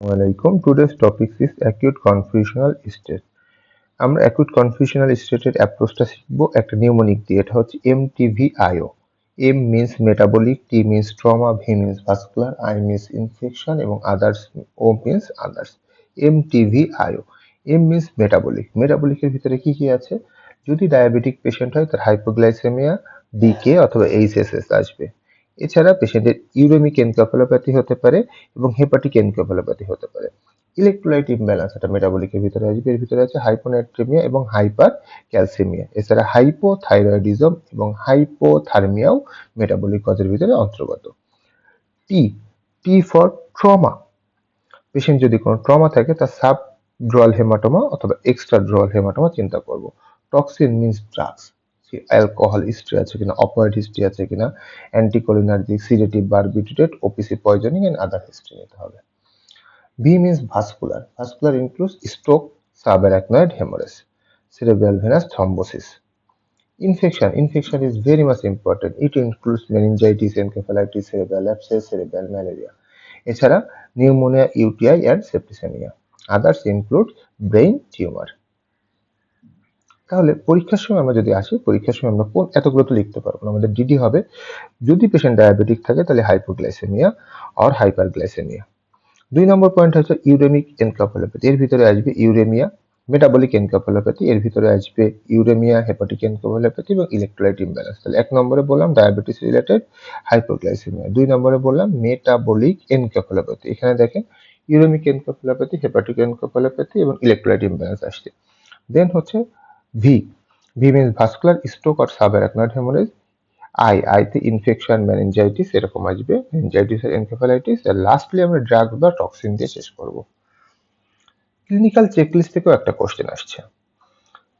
Assalamualaikum. Today's topic is acute confusional state. আমরা acute confusional state এর অ্যাপ্রোচটা শিখবো একটা নিউমোনিক দিয়ে। এটা হচ্ছে MTVIO. M means metabolic, T means trauma, V means vascular, I means infection এবং others, O means others. MTVIO. M means metabolic. Metabolic এর ভিতরে কি কি আছে? যদি ডায়াবেটিক পেশেন্ট হয় তার হাইপোগ্লাইসেমিয়া, ডিকে অথবা এইচএসএস আসবে। এছাড়া পেশেন্টের ইউরেমিক এনকেফালোপ্যাথি হতে পারে এবং হেপাটিক এনকেফালোপ্যাথি হতে পারে। ইলেকট্রোলাইট ইমব্যালেন্স এটা মেটাবলিকের ভিতরে আসবে। এর ভিতরে আছে হাইপোনাট্রিমিয়া এবং হাইপার ক্যালসিমিয়া। এছাড়া হাইপোথাইরয়েডিজম এবং হাইপোথার্মিয়াও মেটাবলিক কজের ভিতরে অন্তর্গত। T T for trauma. Patient যদি কোনো ট্রমা থাকে তার সাব ড্রুয়াল হেমাটোমা অথবা এক্সট্রা ড্রুয়াল হেমাটোমা চিন্তা করব। Toxin means drugs, alcohol history আছে কিনা, অপয়েড হিস্ট্রি আছে কিনা, anticholinergic, sedative, barbiturate, OPC poisoning and other history নিতে হবে। V means vascular. Vascular includes stroke, subarachnoid haemorrhage, cerebral venous thrombosis. Infection is very much important. It includes meningitis, encephalitis, cerebral abscess, cerebral malaria. এছাড়া pneumonia, UTI and septicaemia. Others include brain tumour. তাহলে পরীক্ষার সময় আমরা যদি আসি, পরীক্ষার সময় আমরা কোন এতগুলো তো লিখতে পারবো না, আমাদের ডিডি হবে। যদি পেশেন্ট ডায়াবেটিক থাকে তাহলে hypoglycaemia or hyperglycaemia. 2 number point হচ্ছে ইউরেমিক এনকেফালোপ্যাথি। এর ভিতরে আসবে ইউরেমিয়া, মেটাবলিক এনকেফালোপ্যাথি, এর ভিতরে আসবে ইউরেমিয়া, হেপাটিক এনকেফালোপ্যাথি এবং ইলেকট্রোলাইট ইমব্যালেন্স। তাহলে 1 নম্বরে বললাম ডায়াবেটিস রিলেটেড হাইপোগ্লাইসেমিয়া, 2 নম্বরে বললাম মেটাবলিক এনকেফালোপ্যাথি। এখানে দেখেন ইউরেমিক এনকেফালোপ্যাথি, হেপাটিক এনকেফালোপ্যাথি এবং ইলেকট্রোলাইট ইমব্যালেন্স আসছে। দেন হচ্ছে V. V means vascular stroke or subarachnoid haemorrhage. আইতে ইনফেকশন, মেনিনজাইটিস এরকম আসবে, মেনিনজাইটিস আর এনকেফালাইটিস। আর লাস্টলি আমরা ড্রাগ বা টক্সিন দিয়ে শেষ করব। ক্লিনিক্যাল চেকলিস্ট থেকেও একটা কোশ্চেন আসছে।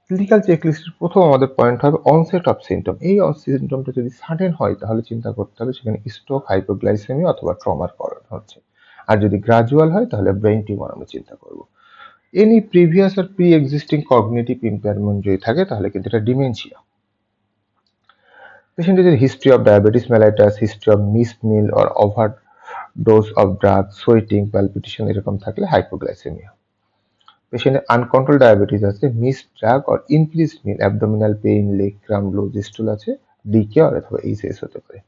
ক্লিনিক্যাল চেকলিস্টের প্রথম আমাদের পয়েন্ট হবে অনসেট অফ সিমটম। এই সিমটমটা যদি সাডেন হয় তাহলে চিন্তা করতে হবে সেখানে স্ট্রোক, হাইপোগ্লাইসেমিয়া অথবা ট্রমার কারণ হচ্ছে। আর যদি গ্রাজুয়াল হয় তাহলে ব্রেইন টিউমার আমরা চিন্তা করব। এনি প্রিভিয়াস আর প্রি এক্সিস্টিং কগনিটিভ ইম্পেয়ারমেন্ট যদি থাকে তাহলে কিন্তু এটা ডিমেনশিয়া। পেশেন্টের history of diabetes mellitus, history of missed meal or overdose of drug, sweating, palpitation এরকম থাকলে হাইপোগ্লাইসেমিয়া। পেশেন্টের আনকন্ট্রোল ডায়াবেটিস আছে, missed drug or increased meal, abdominal pain, leg cramp, low জিস্টুল আছে, ডিকে অথবা এইচএস হতে পারে।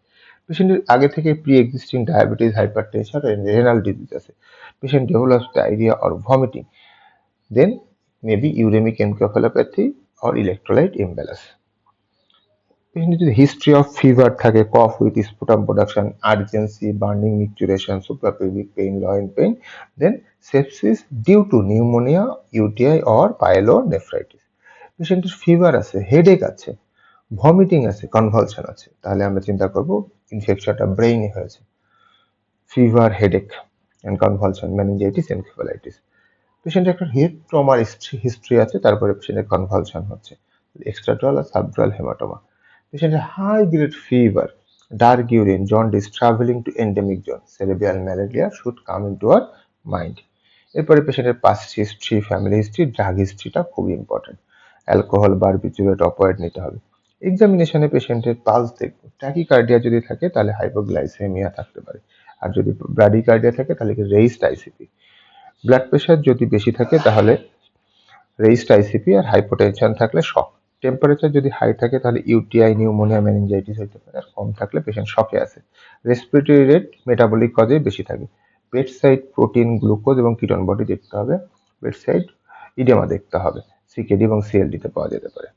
পেশেন্টের আগে থেকে pre existing diabetes, hypertension, renal disease আছে। Patient develops diarrhoea or vomiting, then maybe uraemic encephalopathy or electrolyte imbalance. পেশেন্টের যদি হিস্ট্রি অফ ফিভার থাকে, cough with sputum production, urgency, burning, micturition, suprapubic pain, loin pain, then sepsis due to pneumonia, UTI or pyelonephritis. পেশেন্টের fever আছে, headache আছে, vomiting আছে, convulsion আছে, তাহলে আমরা চিন্তা করব ইনফেকশনটা ব্রেইনে হয়েছে। Fever, headache and convulsion, meningitis, encephalitis. পেশেন্টের একটা হেড ট্রমার হিস্ট্রি আছে, তারপরে পেশেন্টের কনভালশন হচ্ছে, এক্সট্রাড্রাল আর সাবড্রাল হেমাটোমা। পেশেন্টের high grade fever, dark urine, jaundice, travelling to endemic zone, cerebral malaria should come into our mind. এরপরে পেশেন্টের past history, family history, drug হিস্ট্রিটা খুব ইম্পর্টেন্ট। অ্যালকোহল, বারবিচুরেট, অপয়েড নিতে হবে। এক্সামিনেশনে পেশেন্টের পালস দেখবো, ট্যাকিকার্ডিয়া যদি থাকে তাহলে হাইপোগ্লাইসেমিয়া থাকতে পারে, আর যদি ব্রাডিকার্ডিয়া থাকে তাহলে রেইজড আইসিপি। ব্লাড প্রেশার যদি বেশি থাকে তাহলে রেইজড আইসিপি, আর হাইপোটেনশন থাকলে শক। টেম্পারেচার যদি হাই থাকে তাহলে ইউটিআই, নিউমোনিয়া, মেনিনজাইটিস হতে পারে, আর কম থাকলে পেশেন্ট শকে আছে। রেসপিরেটরি রেট মেটাবলিক কজে বেশি থাকে। পেট সাইড প্রোটিন, গ্লুকোজ এবং কিটোন বডি দেখতে হবে। পেট সাইড ইডেমা দেখতে হবে, সিকেডি এবং সিএলডিতে পাওয়া যেতে পারে।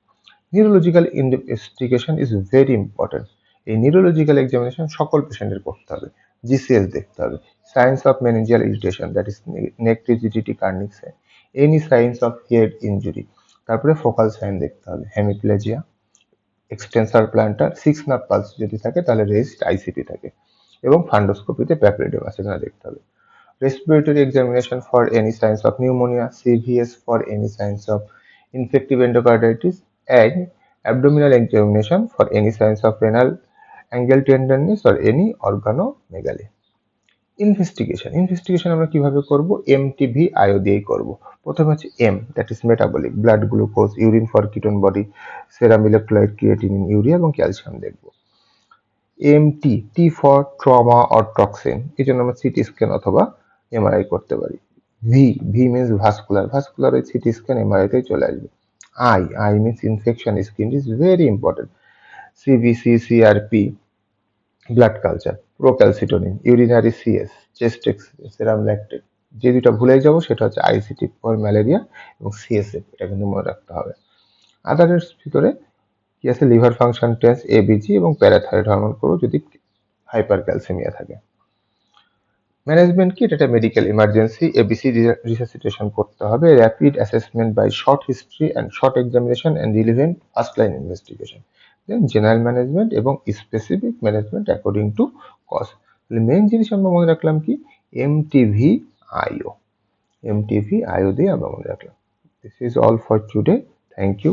Neurological investigation is very important. এই নিউরোলজিক্যাল এক্সামিনেশন সকল পেশেন্টের করতে হবে। জিসিএস দেখতে হবে, signs of meningeal irritation, that is neck rigidity, Kernig sign, any signs of head injury. তারপরে ফোকাল সাইন দেখতে হবে, hemiplegia, extensor plantar, 6 nerve palsy যদি থাকে তাহলে রেস্ট আইসিপি থাকে, এবং ফান্ডোস্কোপিতে প্যাপিলোডেম আছে কিনা দেখতে হবে। Respiratory examination for any signs of pneumonia, CVS for any signs of infective endocarditis, and abdominal examination for any signs of renal angle tenderness or any organomegaly. Investigation আমরা কিভাবে করব? এমটিভি আইও দিয়েই করব। প্রথমে হচ্ছে M, that is metabolic, blood glucose, urine for ketone body, serum electrolyte, creatinine, urea এবং calcium দেখব। T for trauma or toxin, এই জন্য আমরা সিটি স্ক্যান অথবা এমআরআই করতে পারি। V V means vascular, vascular ওই সিটি স্ক্যান এমআরআইতেই চলে আসবে। I means infection, skin is very important. CBC, CRP, blood culture, procalcitonin, urinary CS, chest X-ray, serum lactate. যে দুটো ভুলে যাব সেটা হচ্ছে আইসিটি ফর ম্যালেরিয়া এবং সিএসএফ, এটা কিন্তু মনে রাখতে হবে। আদারের ভিতরে কি আছে, লিভার ফাংশন টেস্ট, এবিজি এবং প্যারাথাইরয়েড হরমোন করো যদি হাইপার ক্যালসিমিয়া থাকে। ম্যানেজমেন্ট কি, এটা মেডিকেল ইমার্জেন্সি, এবিসি রিসাসিটেশন করতে হবে, rapid assessment by short history and short examination and relevant first line investigation. Then general management এবং specific management according to cause. Main জিনিস আমরা মনে রাখলাম কি, এমটিভি আইও, এমটিভি আইও দিয়ে আমরা মনে রাখলাম। This is all for today. Thank you.